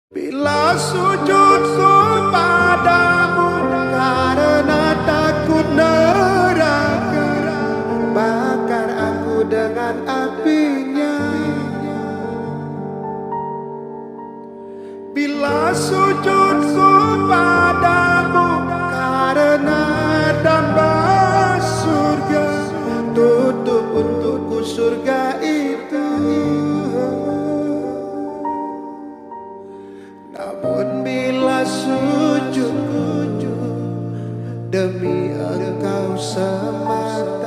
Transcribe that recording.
Bila sujudku padamu karena takut neraka, bakar aku dengan apinya. Bila sujudku padamu karena tambah surga, tutup untukku surga itu. Namun bila sujudku demi engkau semata,